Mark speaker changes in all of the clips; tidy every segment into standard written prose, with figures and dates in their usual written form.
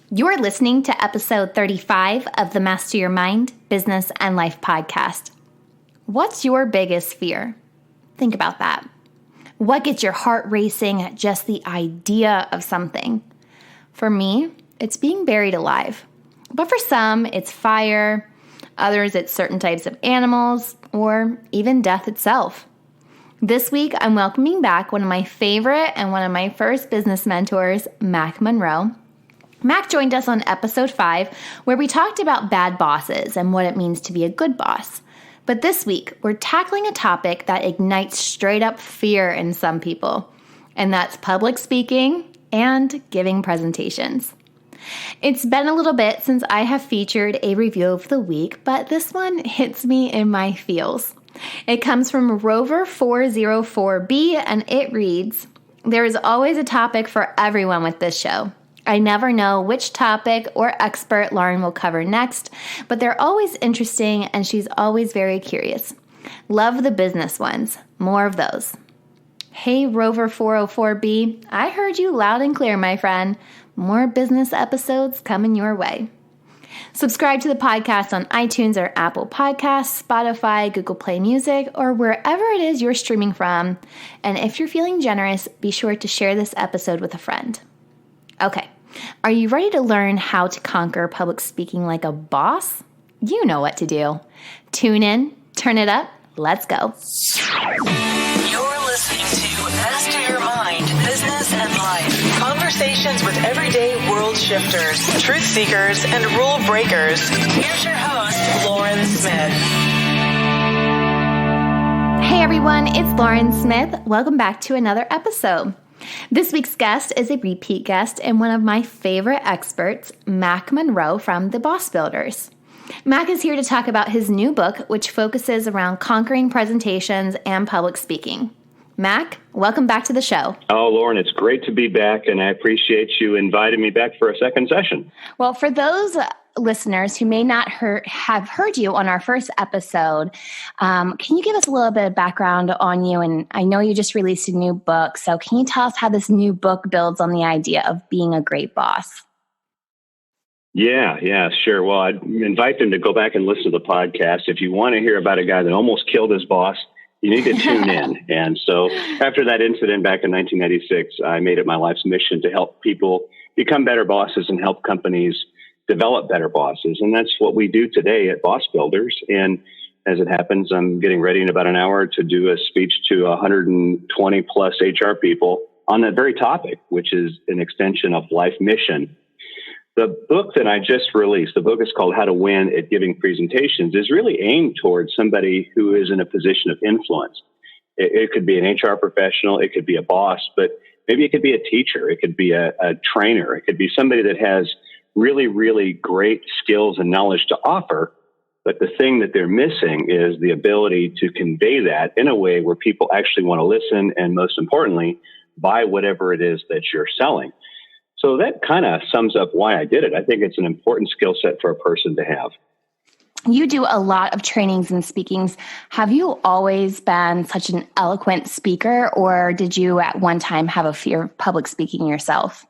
Speaker 1: You're listening to episode 35 of the Master Your Mind, Business, and Life podcast. What's your biggest fear? Think about that. What gets your heart racing at just the idea of something? For me, it's being buried alive. But for some, it's fire. Others, it's certain types of animals, or even death itself. This week, I'm welcoming back one of my favorite and one of my first business mentors, Mack Munro. Mack joined us on episode 5, where we talked about bad bosses and what it means to be a good boss. But this week, we're tackling a topic that ignites straight up fear in some people, and that's public speaking and giving presentations. It's been a little bit since I have featured a review of the week, but this one hits me in my feels. It comes from Rover404B, and it reads, "There is always a topic for everyone with this show. I never know which topic or expert Lauren will cover next, but they're always interesting and she's always very curious. Love the business ones. More of those." Hey, Rover404B, I heard you loud and clear, my friend. More business episodes coming your way. Subscribe to the podcast on iTunes or Apple Podcasts, Spotify, Google Play Music, or wherever it is you're streaming from. And if you're feeling generous, be sure to share this episode with a friend. Okay. Are you ready to learn how to conquer public speaking like a boss? You know what to do. Tune in, turn it up, let's go.
Speaker 2: You're listening to Master Your Mind, Business and Life. Conversations with everyday world shifters, truth seekers, and rule breakers. Here's your host, Lauren Smith.
Speaker 1: Hey everyone, it's Lauren Smith. Welcome back to another episode. This week's guest is a repeat guest and one of my favorite experts, Mack Munro from The Boss Builders. Mack is here to talk about his new book, which focuses around conquering presentations and public speaking. Mack, welcome back to the show.
Speaker 3: Oh, Lauren, it's great to be back, and I appreciate you inviting me back for a second session.
Speaker 1: Well, for those listeners who may not have heard you on our first episode, can you give us a little bit of background on you? And I know you just released a new book, so can you tell us how this new book builds on the idea of being a great boss?
Speaker 3: Yeah, sure. Well, I'd invite them to go back and listen to the podcast. If you want to hear about a guy that almost killed his boss, you need to tune in. And so after that incident back in 1996, I made it my life's mission to help people become better bosses and help companies develop better bosses. And that's what we do today at Boss Builders. And as it happens, I'm getting ready in about an hour to do a speech to 120 plus HR people on that very topic, which is an extension of life mission. The book that I just released, the book is called How to Win at Giving Presentations, is really aimed towards somebody who is in a position of influence. It could be an HR professional, it could be a boss, but maybe it could be a teacher, it could be a trainer, it could be somebody that has really, really great skills and knowledge to offer. But the thing that they're missing is the ability to convey that in a way where people actually want to listen and, most importantly, buy whatever it is that you're selling. So that kind of sums up why I did it. I think it's an important skill set for a person to have.
Speaker 1: You do a lot of trainings and speakings. Have you always been such an eloquent speaker, or did you at one time have a fear of public speaking yourself?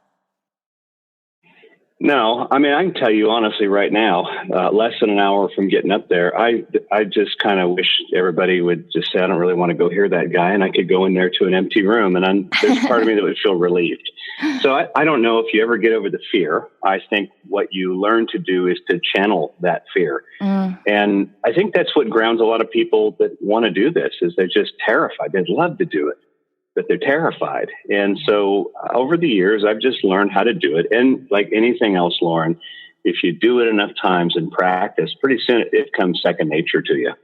Speaker 3: No, I mean, I can tell you honestly right now, less than an hour from getting up there, I just kind of wish everybody would just say, I don't really want to go hear that guy. And I could go in there to an empty room and there's part of me that would feel relieved. So I don't know if you ever get over the fear. I think what you learn to do is to channel that fear. And I think that's what grounds a lot of people that want to do this is they're just terrified. They'd love to do it, but they're terrified. And so over the years, I've just learned how to do it. And like anything else, Lauren, if you do it enough times and practice, pretty soon it comes second nature to you.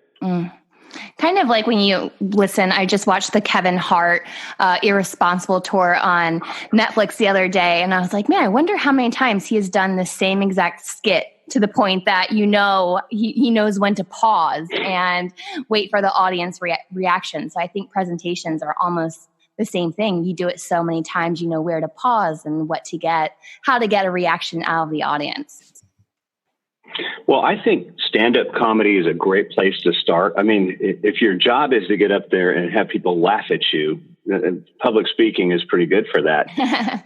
Speaker 1: Kind of like when you listen, I just watched the Kevin Hart Irresponsible tour on Netflix the other day. And I was like, man, I wonder how many times he has done the same exact skit to the point that, he knows when to pause and wait for the audience reaction. So I think presentations are almost the same thing. You do it so many times, you know where to pause and how to get a reaction out of the audience.
Speaker 3: Well, I think stand-up comedy is a great place to start. I mean, if your job is to get up there and have people laugh at you, public speaking is pretty good for that.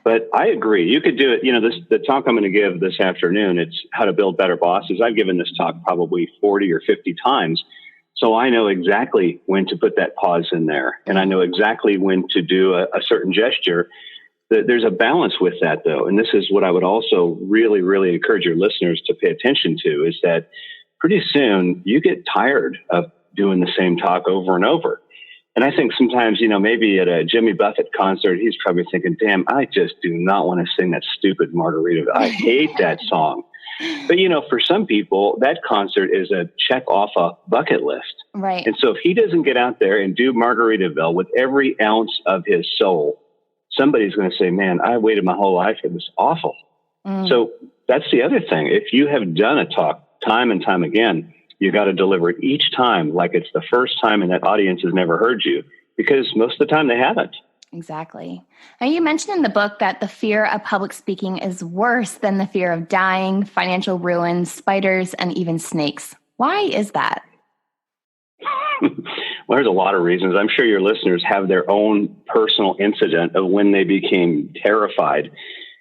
Speaker 3: But I agree. You could do it. The talk I'm going to give this afternoon, it's how to build better bosses. I've given this talk probably 40 or 50 times. So I know exactly when to put that pause in there. And I know exactly when to do a certain gesture. There's a balance with that, though. And this is what I would also really, really encourage your listeners to pay attention to, is that pretty soon you get tired of doing the same talk over and over. And I think sometimes, maybe at a Jimmy Buffett concert, he's probably thinking, damn, I just do not want to sing that stupid Margaritaville. I hate that song. But, for some people, that concert is a check off a bucket list.
Speaker 1: Right.
Speaker 3: And so if he doesn't get out there and do Margaritaville with every ounce of his soul, somebody's going to say, man, I waited my whole life. It was awful. So that's the other thing. If you have done a talk time and time again, you got to deliver it each time like it's the first time and that audience has never heard you, because most of the time they haven't.
Speaker 1: Exactly. Now, you mentioned in the book that the fear of public speaking is worse than the fear of dying, financial ruin, spiders, and even snakes. Why is that?
Speaker 3: Well, there's a lot of reasons. I'm sure your listeners have their own personal incident of when they became terrified.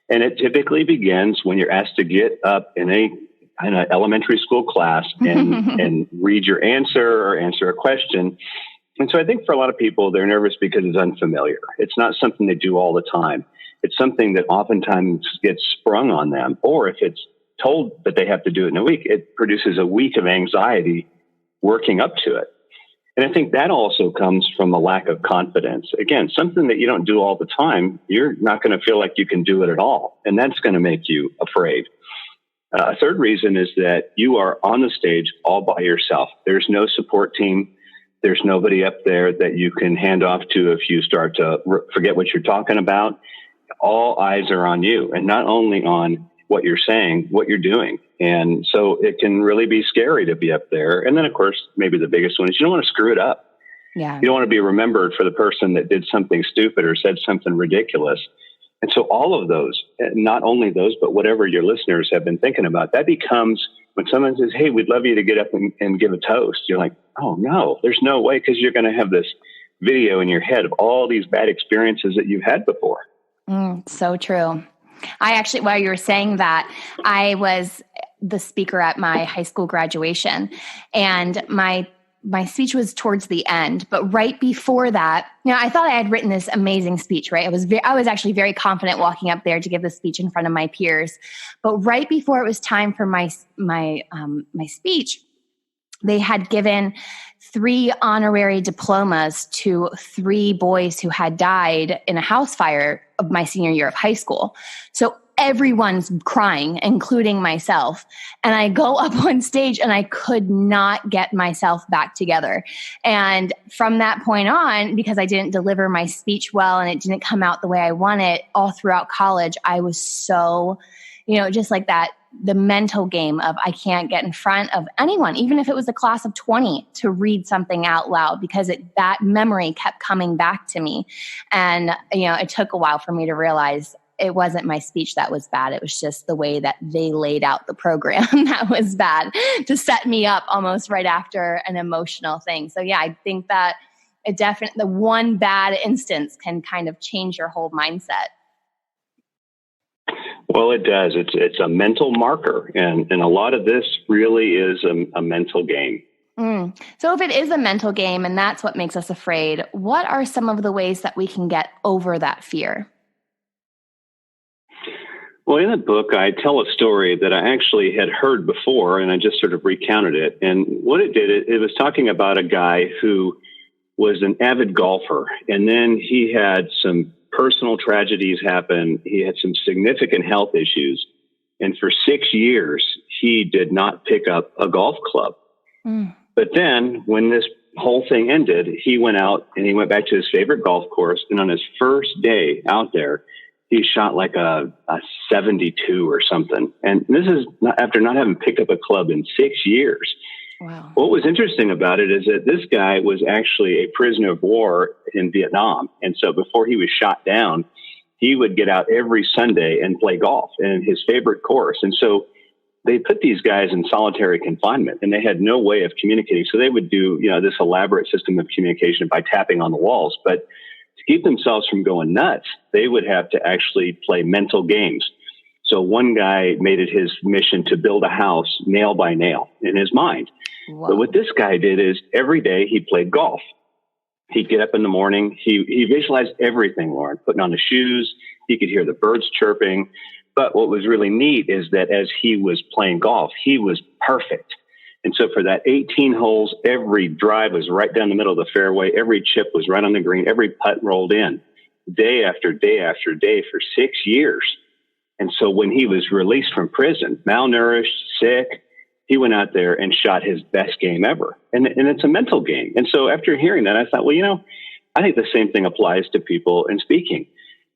Speaker 3: And it typically begins when you're asked to get up in an elementary school class and read your answer or answer a question. And so I think for a lot of people, they're nervous because it's unfamiliar. It's not something they do all the time. It's something that oftentimes gets sprung on them. Or if it's told that they have to do it in a week, it produces a week of anxiety working up to it. And I think that also comes from a lack of confidence. Again, something that you don't do all the time, you're not going to feel like you can do it at all. And that's going to make you afraid. A third reason is that you are on the stage all by yourself. There's no support team. There's nobody up there that you can hand off to if you start to forget what you're talking about. All eyes are on you, and not only on what you're saying, what you're doing. And so it can really be scary to be up there. And then, of course, maybe the biggest one is you don't want to screw it up.
Speaker 1: Yeah.
Speaker 3: You don't want to be remembered for the person that did something stupid or said something ridiculous. And so all of those, not only those, but whatever your listeners have been thinking about, that becomes when someone says, hey, we'd love you to get up and give a toast. You're like, oh, no, there's no way, because you're going to have this video in your head of all these bad experiences that you've had before.
Speaker 1: So true. I actually, while you were saying that, I was the speaker at my high school graduation, and my speech was towards the end, but right before that, I thought I had written this amazing speech, right? I was actually very confident walking up there to give the speech in front of my peers, but right before it was time for my speech, they had given 3 honorary diplomas to 3 boys who had died in a house fire of my senior year of high school. So everyone's crying, including myself. And I go up on stage and I could not get myself back together. And from that point on, because I didn't deliver my speech well and it didn't come out the way I wanted, all throughout college, I was so, just like that, the mental game of I can't get in front of anyone, even if it was a class of 20, to read something out loud, because that memory kept coming back to me. And, it took a while for me to realize it wasn't my speech that was bad. It was just the way that they laid out the program that was bad, to set me up almost right after an emotional thing. So yeah, I think that the one bad instance can kind of change your whole mindset.
Speaker 3: Well, it does. It's a mental marker. And a lot of this really is a mental game.
Speaker 1: So if it is a mental game and that's what makes us afraid, what are some of the ways that we can get over that fear?
Speaker 3: Well, in the book, I tell a story that I actually had heard before, and I just sort of recounted it. And what it did, it was talking about a guy who was an avid golfer, and then he had some personal tragedies happen. He had some significant health issues. And for 6 years, he did not pick up a golf club. But then when this whole thing ended, he went out and he went back to his favorite golf course. And on his first day out there, he shot like a 72 or something. And this is after not having picked up a club in 6 years.
Speaker 1: Wow. What
Speaker 3: was interesting about it is that this guy was actually a prisoner of war in Vietnam. And so before he was shot down, he would get out every Sunday and play golf in his favorite course. And so they put these guys in solitary confinement, and they had no way of communicating. So they would do, this elaborate system of communication by tapping on the walls. But to keep themselves from going nuts, they would have to actually play mental games. So one guy made it his mission to build a house nail by nail in his mind. Wow. But what this guy did is every day he played golf. He'd get up in the morning. He visualized everything, Lauren, putting on the shoes. He could hear the birds chirping. But what was really neat is that as he was playing golf, he was perfect. And so for that 18 holes, every drive was right down the middle of the fairway. Every chip was right on the green. Every putt rolled in day after day after day for 6 years. And so when he was released from prison, malnourished, sick, he went out there and shot his best game ever. And it's a mental game. And so after hearing that, I thought, well, I think the same thing applies to people in speaking.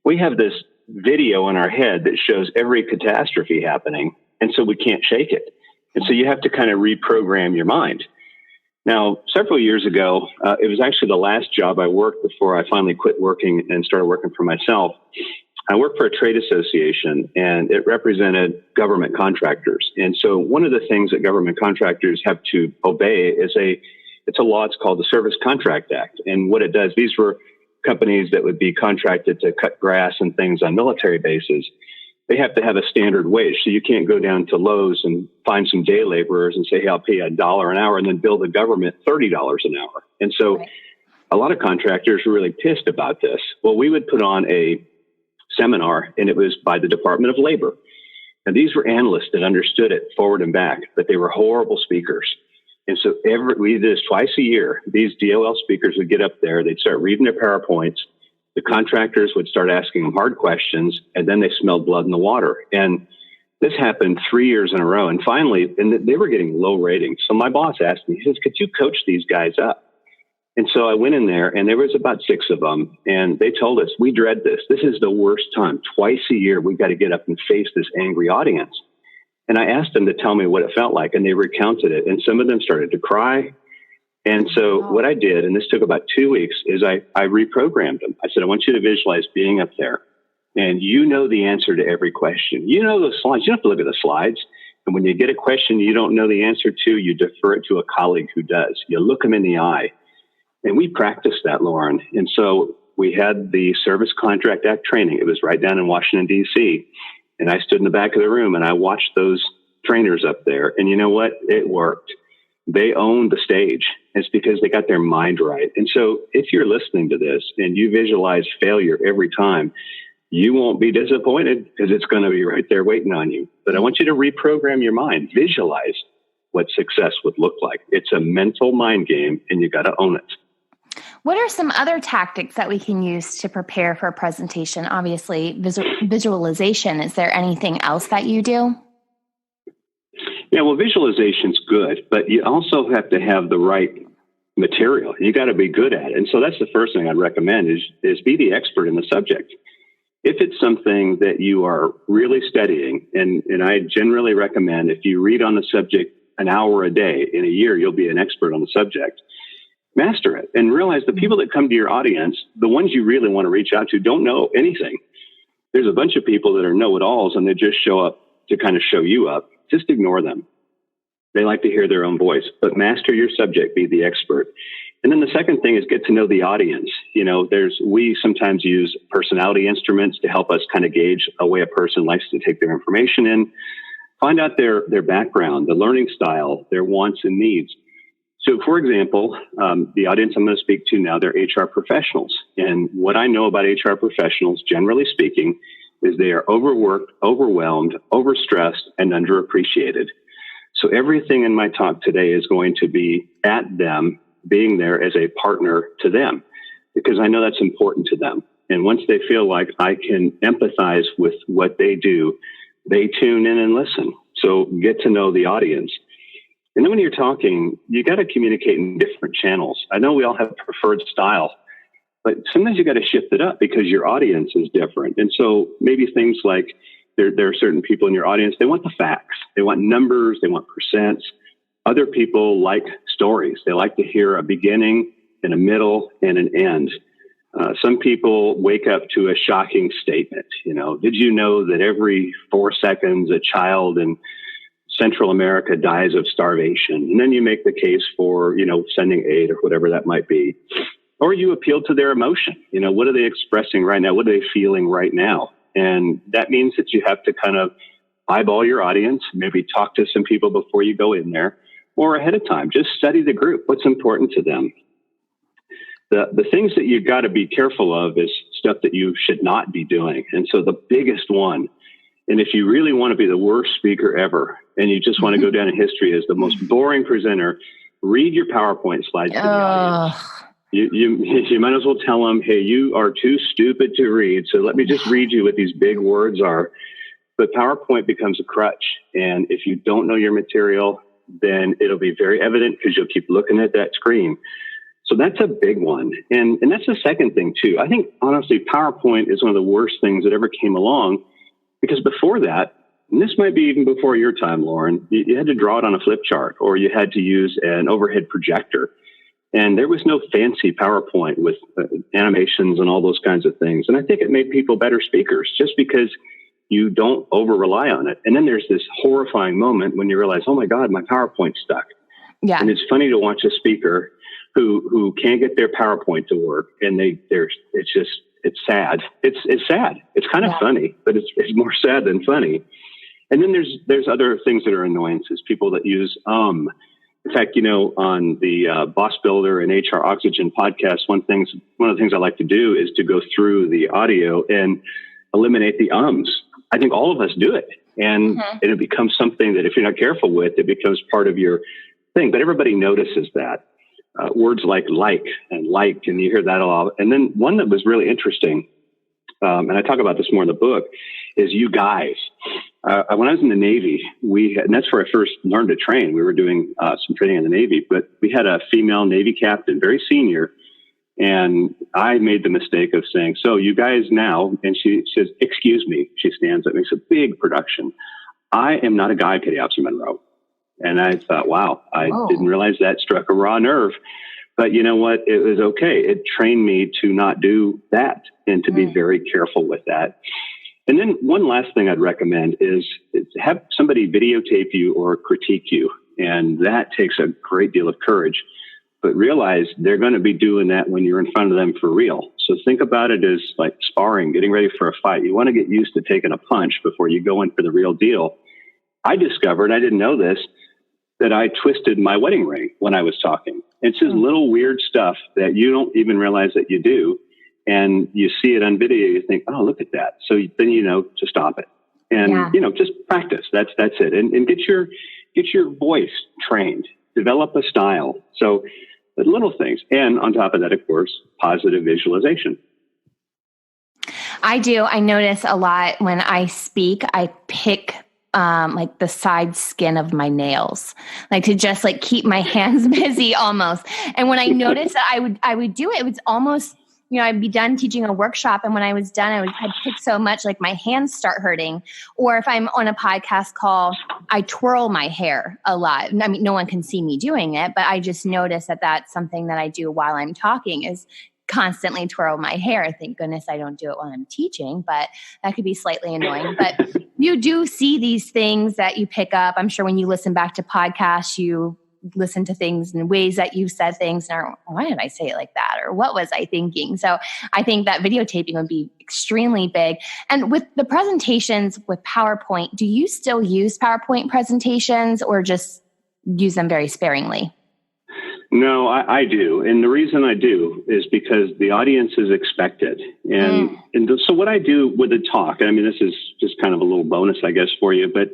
Speaker 3: We have this video in our head that shows every catastrophe happening. And so we can't shake it. And so you have to kind of reprogram your mind. Now, several years ago, it was actually the last job I worked before I finally quit working and started working for myself. I worked for a trade association, and it represented government contractors. And so one of the things that government contractors have to obey is it's a law. It's called the Service Contract Act. And what it does, these were companies that would be contracted to cut grass and things on military bases. They have to have a standard wage. So you can't go down to Lowe's and find some day laborers and say, hey, I'll pay you $1 an hour and then bill the government $30 an hour. And so a lot of contractors were really pissed about this. Well, we would put on a seminar, and it was by the Department of Labor. And these were analysts that understood it forward and back, but they were horrible speakers. And so we did this twice a year. These DOL speakers would get up there. They'd start reading their PowerPoints. The contractors would start asking them hard questions, and then they smelled blood in the water. And this happened 3 years in a row. And finally, they were getting low ratings. So my boss asked me, he says, could you coach these guys up? And so I went in there, and there was about 6 of them, and they told us, we dread this. This is the worst time. Twice a year, we've got to get up and face this angry audience. And I asked them to tell me what it felt like, and they recounted it. And some of them started to cry. And so what I did, and this took about 2 weeks, is I reprogrammed them. I said, I want you to visualize being up there, and you know the answer to every question. You know the slides. You don't have to look at the slides. And when you get a question you don't know the answer to, you defer it to a colleague who does. You look them in the eye. And we practiced that, Lauren. And so we had the Service Contract Act training. It was right down in Washington, D.C. And I stood in the back of the room and I watched those trainers up there. And you know what? It worked. They owned the stage. It's because they got their mind right. And so if you're listening to this and you visualize failure every time, you won't be disappointed because it's going to be right there waiting on you. But I want you to reprogram your mind. Visualize what success would look like. It's a mental mind game, and you got to own it.
Speaker 1: What are some other tactics that we can use to prepare for a presentation? Obviously, visualization. Is there anything else that you do?
Speaker 3: Yeah, well, visualization's good, but you also have to have the right material. You got to be good at it. And so that's the first thing I'd recommend is be the expert in the subject. If it's something that you are really studying, and I generally recommend if you read on the subject an hour a day, in a year, you'll be an expert on the subject. Master it and realize the people that come to your audience, the ones you really want to reach out to, don't know anything. There's a bunch of people that are know-it-alls and they just show up to kind of show you up. Just ignore them. They like to hear their own voice, but master your subject, be the expert. And then the second thing is get to know the audience. We sometimes use personality instruments to help us kind of gauge a way a person likes to take their information in. Find out their background, the learning style, their wants and needs. So, for example, the audience I'm going to speak to now, they're HR professionals. And what I know about HR professionals, generally speaking, is they are overworked, overwhelmed, overstressed, and underappreciated. So everything in my talk today is going to be at them, being there as a partner to them, because I know that's important to them. And once they feel like I can empathize with what they do, they tune in and listen. So get to know the audience. And then when you're talking, you got to communicate in different channels. I know we all have a preferred style, but sometimes you got to shift it up because your audience is different. And so maybe things like there are certain people in your audience, they want the facts. They want numbers. They want percents. Other people like stories. They like to hear a beginning and a middle and an end. Some people wake up to a shocking statement. Did you know that every 4 seconds a child in Central America dies of starvation. And then you make the case for, sending aid or whatever that might be. Or you appeal to their emotion. What are they expressing right now? What are they feeling right now? And that means that you have to kind of eyeball your audience, maybe talk to some people before you go in there, or ahead of time. Just study the group. What's important to them? The things that you've got to be careful of is stuff that you should not be doing. And so the biggest one, and if you really want to be the worst speaker ever, and you just want to go down in history as the most boring presenter, read your PowerPoint slides to the audience. You might as well tell them, hey, you are too stupid to read, so let me just read you what these big words are. But PowerPoint becomes a crutch. And if you don't know your material, then it'll be very evident because you'll keep looking at that screen. So that's a big one. And that's the second thing, too. I think, honestly, PowerPoint is one of the worst things that ever came along, because before that, and this might be even before your time, Lauren, you had to draw it on a flip chart, or you had to use an overhead projector. And there was no fancy PowerPoint with animations and all those kinds of things. And I think it made people better speakers just because you don't over rely on it. And then there's this horrifying moment when you realize, oh my God, my PowerPoint's stuck.
Speaker 1: Yeah.
Speaker 3: And it's funny to watch a speaker who can't get their PowerPoint to work. And it's sad. It's sad. It's kind of funny, but it's more sad than funny. And then there's other things that are annoyances. People that use In fact, on the Boss Builder and HR Oxygen podcast, one of the things I like to do is to go through the audio and eliminate the ums. I think all of us do it. And it becomes something that if you're not careful with, it becomes part of your thing. But everybody notices that. Words like and and you hear that a lot. And then one that was really interesting, and I talk about this more in the book, is you guys. When I was in the Navy, and that's where I first learned to train. We were doing some training in the Navy, but we had a female Navy captain, very senior, and I made the mistake of saying, "So you guys now," and she says, "Excuse me." She stands up, makes a big production. I am not a guy, Petty Officer Munro. And I thought, wow, I didn't realize that struck a raw nerve. But you know what? It was okay. It trained me to not do that and to be very careful with that. And then one last thing I'd recommend is have somebody videotape you or critique you. And that takes a great deal of courage. But realize they're going to be doing that when you're in front of them for real. So think about it as like sparring, getting ready for a fight. You want to get used to taking a punch before you go in for the real deal. I discovered, I didn't know this, that I twisted my wedding ring when I was talking. It's just little weird stuff that you don't even realize that you do. And you see it on video, you think, oh, look at that. So then you know to stop it. And, just practice. That's it. And get your voice trained. Develop a style. So the little things. And on top of that, of course, positive visualization.
Speaker 1: I do. I notice a lot when I speak, I pick like the side skin of my nails, like to just like keep my hands busy almost. And when I noticed that I would do it, it was almost, I'd be done teaching a workshop. And when I was done, I'd pick so much, like my hands start hurting. Or if I'm on a podcast call, I twirl my hair a lot. I mean, no one can see me doing it, but I just notice that that's something that I do while I'm talking is constantly twirl my hair. Thank goodness I don't do it while I'm teaching, but that could be slightly annoying. But you do see these things that you pick up. I'm sure when you listen back to podcasts, you listen to things in ways that you've said things and are, why did I say it like that? Or what was I thinking? So I think that videotaping would be extremely big. And with the presentations with PowerPoint, do you still use PowerPoint presentations or just use them very sparingly?
Speaker 3: No, I do. And the reason I do is because the audience is expected. And so what I do with a talk, I mean, this is just kind of a little bonus, I guess, for you, but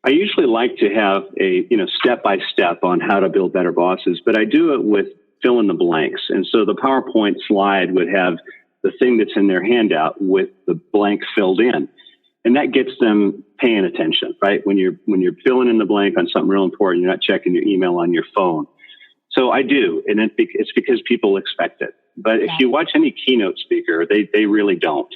Speaker 3: I usually like to have a, step-by-step on how to build better bosses, but I do it with fill in the blanks. And so the PowerPoint slide would have the thing that's in their handout with the blank filled in. And that gets them paying attention, right? When you're filling in the blank on something real important, you're not checking your email on your phone. So I do, and it's because people expect it. But if you watch any keynote speaker, they really don't.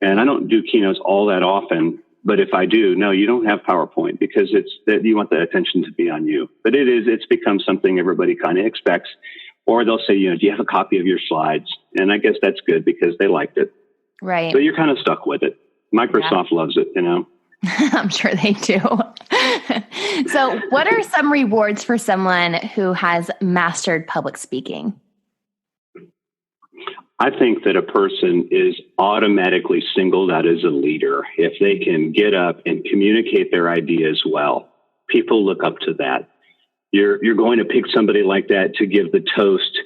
Speaker 3: And I don't do keynotes all that often, but if I do, no, you don't have PowerPoint because it's that you want the attention to be on you. But it's become something everybody kind of expects. Or they'll say, do you have a copy of your slides? And I guess that's good because they liked it.
Speaker 1: Right.
Speaker 3: So you're kind of stuck with it. Microsoft loves it,
Speaker 1: I'm sure they do. So what are some rewards for someone who has mastered public speaking?
Speaker 3: I think that a person is automatically singled out as a leader if they can get up and communicate their ideas well. People look up to that. You're going to pick somebody like that to give the toast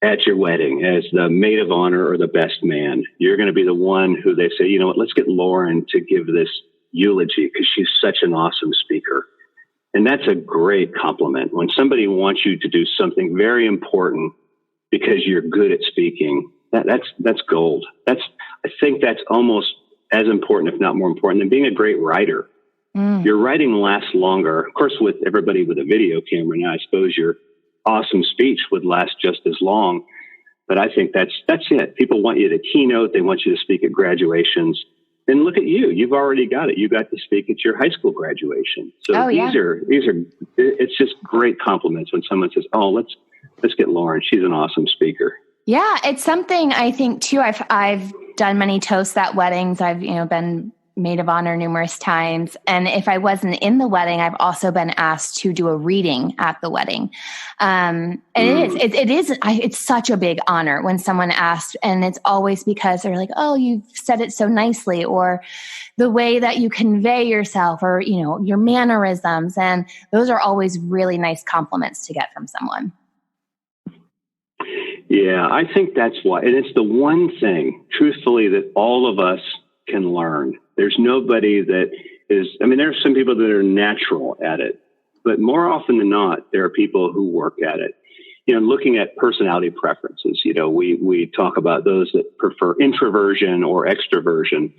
Speaker 3: at your wedding as the maid of honor or the best man. You're going to be the one who they say, you know what, let's get Lauren to give this eulogy because she's such an awesome speaker. And that's a great compliment. When somebody wants you to do something very important because you're good at speaking, that's gold. I think that's almost as important, if not more important, than being a great writer. Your writing lasts longer. Of course, with everybody with a video camera now, I suppose your awesome speech would last just as long. But I think that's it. People want you to keynote. They want you to speak at graduations. And look at you. You've already got it. You got to speak at your high school graduation. So these are, it's just great compliments when someone says, oh, let's get Lauren. She's an awesome speaker. Yeah.
Speaker 1: It's something I think too. I've done many toasts at weddings. I've, been maid of honor numerous times. And if I wasn't in the wedding, I've also been asked to do a reading at the wedding. And it's such a big honor when someone asks, and it's always because they're like, oh, you've said it so nicely, or the way that you convey yourself, or, your mannerisms. And those are always really nice compliments to get from someone.
Speaker 3: Yeah, I think that's why. And it's the one thing, truthfully, that all of us can learn. There's nobody that is, there are some people that are natural at it, but more often than not, there are people who work at it. Looking at personality preferences, we talk about those that prefer introversion or extroversion.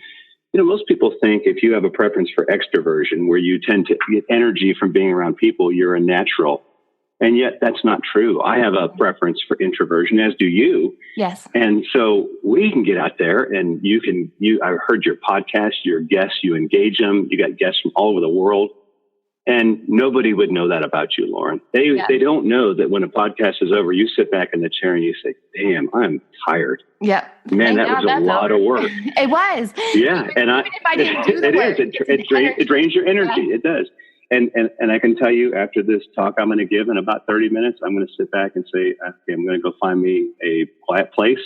Speaker 3: Most people think if you have a preference for extroversion, where you tend to get energy from being around people, you're a natural. And yet that's not true. I have a preference for introversion, as do you.
Speaker 1: Yes.
Speaker 3: And so we can get out there and I heard your podcast, your guests, you engage them. You got guests from all over the world. And nobody would know that about you, Lauren. They don't know that when a podcast is over, you sit back in the chair and you say, damn, I'm tired.
Speaker 1: Yep.
Speaker 3: Man, that was a lot of work.
Speaker 1: It was.
Speaker 3: Yeah. Even if I didn't do the work. It drains your energy. Yeah. It does. And I can tell you after this talk I'm going to give in about 30 minutes, I'm going to sit back and say, okay, I'm going to go find me a quiet place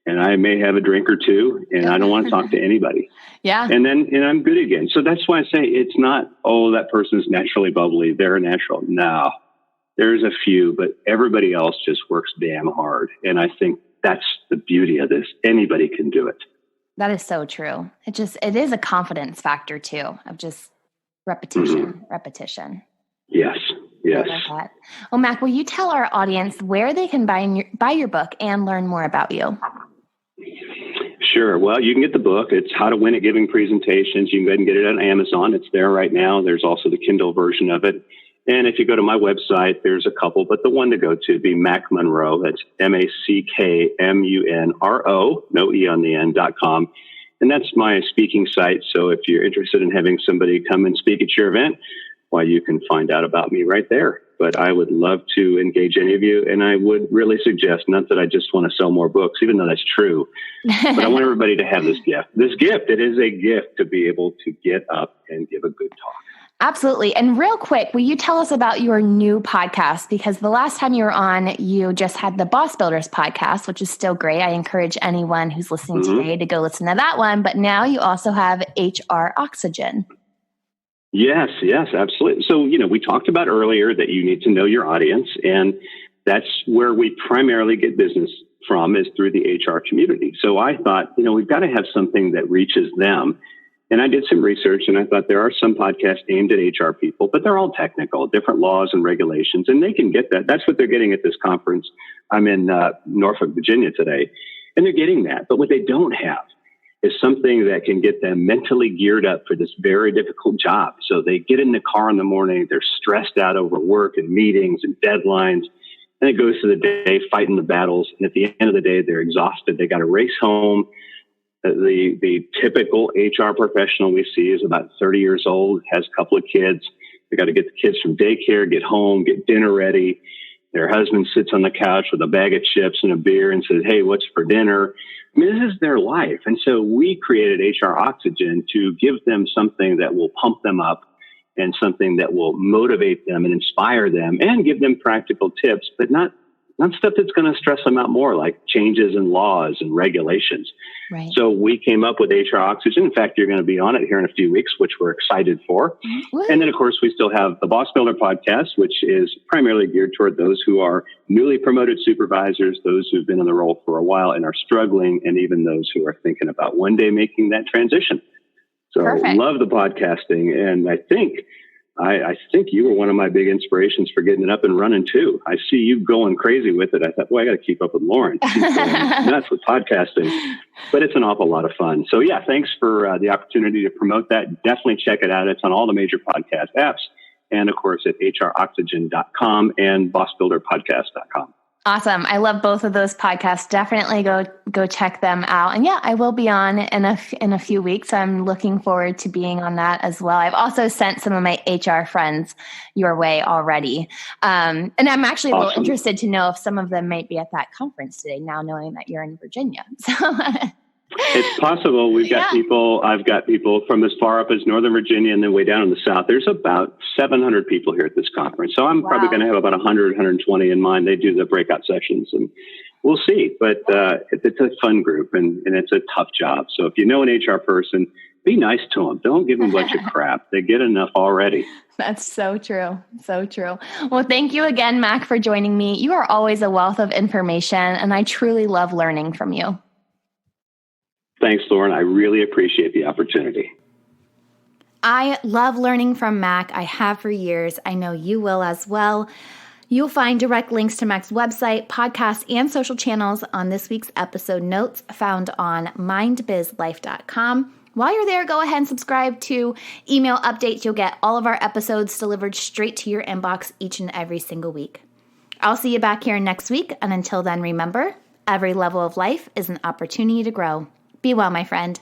Speaker 3: and I may have a drink or two and I don't want to talk to anybody.
Speaker 1: Yeah.
Speaker 3: And I'm good again. So that's why I say it's not, oh, that person's naturally bubbly. They're natural. No, there's a few, but everybody else just works damn hard. And I think that's the beauty of this. Anybody can do it.
Speaker 1: That is so true. It is a confidence factor too, of just repetition.
Speaker 3: Yes.
Speaker 1: I love that. Well, Mack, will you tell our audience where they can buy your book and learn more about you?
Speaker 3: Sure. Well, you can get the book. It's How to Win at Giving Presentations. You can go ahead and get it on Amazon. It's there right now. There's also the Kindle version of it. And if you go to my website, there's a couple, but the one to go to would be Mack Munro. That's MackMunro, no E on the end.com. And that's my speaking site. So if you're interested in having somebody come and speak at your event, you can find out about me right there. But I would love to engage any of you. And I would really suggest, not that I just want to sell more books, even though that's true, but I want everybody to have this gift. It is a gift to be able to get up and give a good talk.
Speaker 1: Absolutely. And real quick, will you tell us about your new podcast? Because the last time you were on, you just had the Boss Builders podcast, which is still great. I encourage anyone who's listening today to go listen to that one. But now you also have HR Oxygen.
Speaker 3: Yes, absolutely. So, we talked about earlier that you need to know your audience. And that's where we primarily get business from, is through the HR community. So I thought, we've got to have something that reaches them. And I did some research and I thought there are some podcasts aimed at HR people, but they're all technical, different laws and regulations, and they can get that. That's what they're getting at this conference. I'm in Norfolk, Virginia today, and they're getting that. But what they don't have is something that can get them mentally geared up for this very difficult job. So they get in the car in the morning, they're stressed out over work and meetings and deadlines, and it goes to the day fighting the battles. And at the end of the day, they're exhausted. They got to race home. The typical HR professional we see is about 30 years old, has a couple of kids. They got to get the kids from daycare, get home, get dinner ready. Their husband sits on the couch with a bag of chips and a beer and says, hey, what's for dinner? I mean, this is their life. And so we created HR Oxygen to give them something that will pump them up and something that will motivate them and inspire them and give them practical tips, but not stuff that's going to stress them out more, like changes in laws and regulations.
Speaker 1: Right.
Speaker 3: So we came up with HR Oxygen. In fact, you're going to be on it here in a few weeks, which we're excited for.
Speaker 1: Woo.
Speaker 3: And then, of course, we still have the Boss Builder podcast, which is primarily geared toward those who are newly promoted supervisors, those who've been in the role for a while and are struggling, and even those who are thinking about one day making that transition. So
Speaker 1: Perfect.
Speaker 3: Love the podcasting. And I think you were one of my big inspirations for getting it up and running too. I see you going crazy with it. I thought, well, I got to keep up with Lauren. She's going nuts with podcasting, but it's an awful lot of fun. So yeah, thanks for the opportunity to promote that. Definitely check it out. It's on all the major podcast apps. And of course at hroxygen.com and bossbuilderpodcast.com.
Speaker 1: Awesome. I love both of those podcasts. Definitely go check them out. And yeah, I will be on in a few weeks. So I'm looking forward to being on that as well. I've also sent some of my HR friends your way already. And I'm actually a little interested to know if some of them might be at that conference today, now knowing that you're in Virginia. So
Speaker 3: it's possible. We've got people, I've got people from as far up as Northern Virginia and then way down in the South. There's about 700 people here at this conference. So I'm probably going to have about 100, 120 in mind. They do the breakout sessions and we'll see. But it's a fun group and it's a tough job. So if you know an HR person, be nice to them. Don't give them a bunch of crap. They get enough already.
Speaker 1: That's so true. So true. Well, thank you again, Mack, for joining me. You are always a wealth of information and I truly love learning from you.
Speaker 3: Thanks, Lauren. I really appreciate the opportunity.
Speaker 1: I love learning from Mack. I have for years. I know you will as well. You'll find direct links to Mack's website, podcast, and social channels on this week's episode notes found on mindbizlife.com. While you're there, go ahead and subscribe to email updates. You'll get all of our episodes delivered straight to your inbox each and every single week. I'll see you back here next week. And until then, remember, every level of life is an opportunity to grow. Be well, my friend.